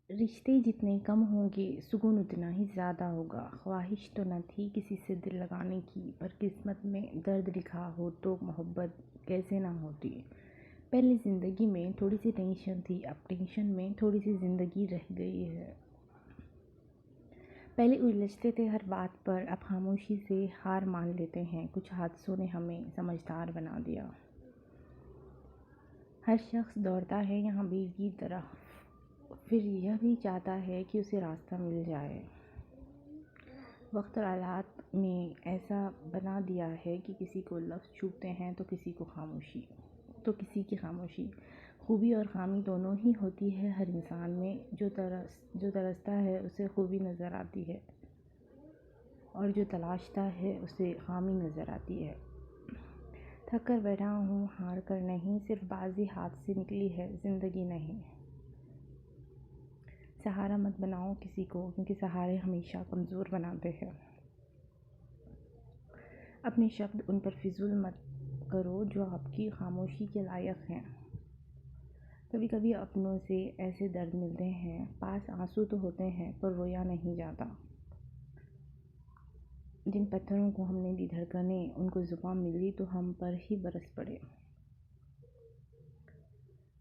رشتے جتنے کم ہوں گے سکون اتنا ہی زیادہ ہوگا۔ خواہش تو نہ تھی کسی سے دل لگانے کی، پر قسمت میں درد لکھا ہو تو محبت کیسے نہ ہوتی۔ پہلے زندگی میں تھوڑی سی ٹینشن تھی، اب ٹینشن میں تھوڑی سی زندگی رہ گئی ہے۔ پہلے الجھتے تھے ہر بات پر، اب خاموشی سے ہار مان لیتے ہیں۔ کچھ حادثوں نے ہمیں سمجھدار بنا دیا۔ ہر شخص دوڑتا ہے یہاں بیڑ کی طرح، پھر یہ بھی چاہتا ہے کہ اسے راستہ مل جائے۔ وقت اور حالات نے ایسا بنا دیا ہے کہ کسی کو لفظ چبھتے ہیں تو کسی کی خاموشی۔ خوبی اور خامی دونوں ہی ہوتی ہے ہر انسان میں، جو ترستا ہے اسے خوبی نظر آتی ہے اور جو تلاشتا ہے اسے خامی نظر آتی ہے۔ تھک کر بیٹھا ہوں، ہار کر نہیں، صرف بازی ہاتھ سے نکلی ہے، زندگی نہیں۔ سہارا مت بناؤ کسی کو، کیونکہ سہارے ہمیشہ کمزور بناتے ہیں۔ اپنے شبد ان پر فضول مت کرو جو آپ کی خاموشی کے لائق ہیں۔ کبھی کبھی اپنوں سے ایسے درد ملتے ہیں، پاس آنسو تو ہوتے ہیں پر رویا نہیں جاتا۔ جن پتھروں کو ہم نے دی دھڑکنیں، ان کو زباں ملی تو ہم پر ہی برس پڑے۔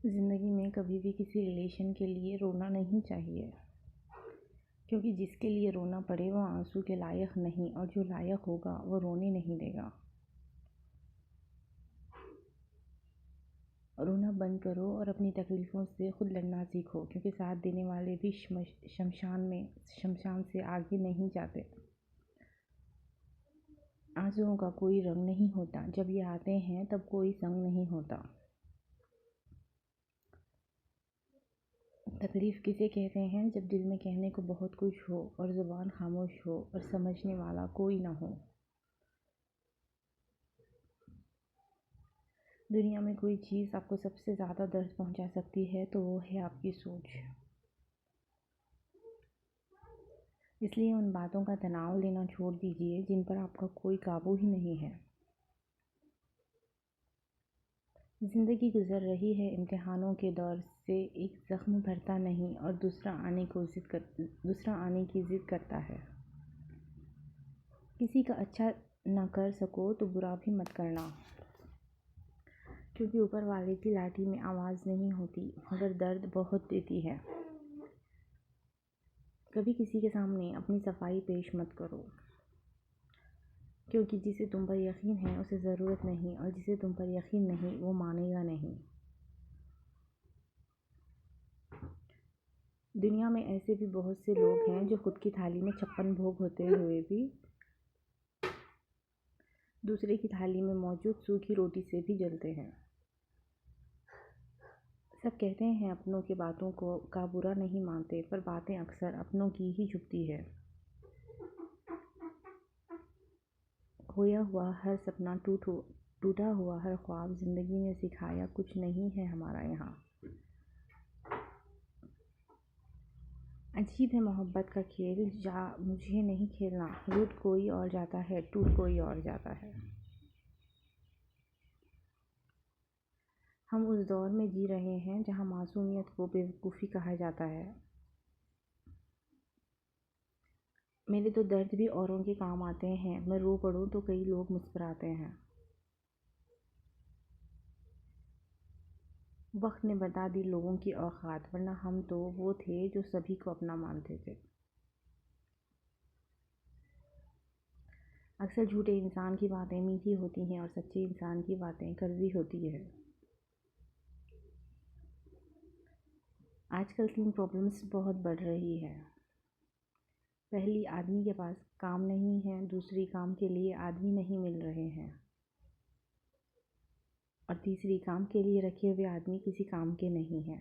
زندگی میں کبھی بھی کسی ریلیشن کے لیے رونا نہیں چاہیے، کیونکہ جس کے لیے رونا پڑے وہ آنسو کے لائق نہیں، اور جو لائق ہوگا وہ رونے نہیں دے گا۔ رونا بند کرو اور اپنی تکلیفوں سے خود لڑنا سیکھو، کیونکہ ساتھ دینے والے بھی شمشان سے آگے نہیں جاتے۔ آنسوؤں کا کوئی رنگ نہیں ہوتا، جب یہ آتے ہیں تب کوئی سنگ نہیں ہوتا۔ تکلیف کسے کہتے ہیں؟ جب دل میں کہنے کو بہت کچھ ہو اور زبان خاموش ہو اور سمجھنے والا کوئی نہ ہو۔ دنیا میں کوئی چیز آپ کو سب سے زیادہ درد پہنچا سکتی ہے تو وہ ہے آپ کی سوچ۔ اس لیے ان باتوں کا تناؤ لینا چھوڑ دیجیے جن پر آپ کا کوئی قابو ہی نہیں ہے۔ زندگی گزر رہی ہے امتحانوں کے دور سے، ایک زخم بھرتا نہیں اور دوسرا آنے کی ضد کرتا ہے۔ کسی کا اچھا نہ کر سکو تو برا بھی مت کرنا، کیونکہ اوپر والے کی لاٹھی میں آواز نہیں ہوتی مگر درد بہت دیتی ہے۔ کبھی کسی کے سامنے اپنی صفائی پیش مت کرو، کیونکہ جسے تم پر یقین ہے اسے ضرورت نہیں، اور جسے تم پر یقین نہیں وہ مانے گا نہیں۔ دنیا میں ایسے بھی بہت سے لوگ ہیں جو خود کی تھالی میں 56 بھوگ ہوتے ہوئے بھی دوسرے کی تھالی میں موجود سوکھی روٹی سے بھی جلتے ہیں۔ سب کہتے ہیں اپنوں کی باتوں کا برا نہیں مانتے، پر باتیں اکثر اپنوں کی ہی چھپتی ہے۔ کھویا ہوا ہر سپنا، ٹوٹا ہوا ہر خواب، زندگی نے سکھایا کچھ نہیں ہے ہمارا یہاں۔ عجیب ہے محبت کا کھیل، جا مجھے نہیں کھیلنا، لوٹ کوئی اور جاتا ہے، ٹوٹ کوئی اور جاتا ہے۔ ہم اس دور میں جی رہے ہیں جہاں معصومیت کو بیوقوفی کہا جاتا ہے۔ میرے تو درد بھی اوروں کے کام آتے ہیں، میں رو پڑوں تو کئی لوگ مسکراتے ہیں۔ وقت نے بتا دی لوگوں کی اوقات، ورنہ ہم تو وہ تھے جو سبھی کو اپنا مانتے تھے۔ اکثر جھوٹے انسان کی باتیں میٹھی ہوتی ہیں اور سچے انسان کی باتیں کڑوی ہوتی ہے۔ آج کل 3 پرابلمز بہت بڑھ رہی ہے۔ پہلی، آدمی کے پاس کام نہیں ہے، دوسری، کام کے لیے آدمی نہیں مل رہے ہیں، اور تیسری، کام کے لیے رکھے ہوئے آدمی کسی کام کے نہیں ہیں۔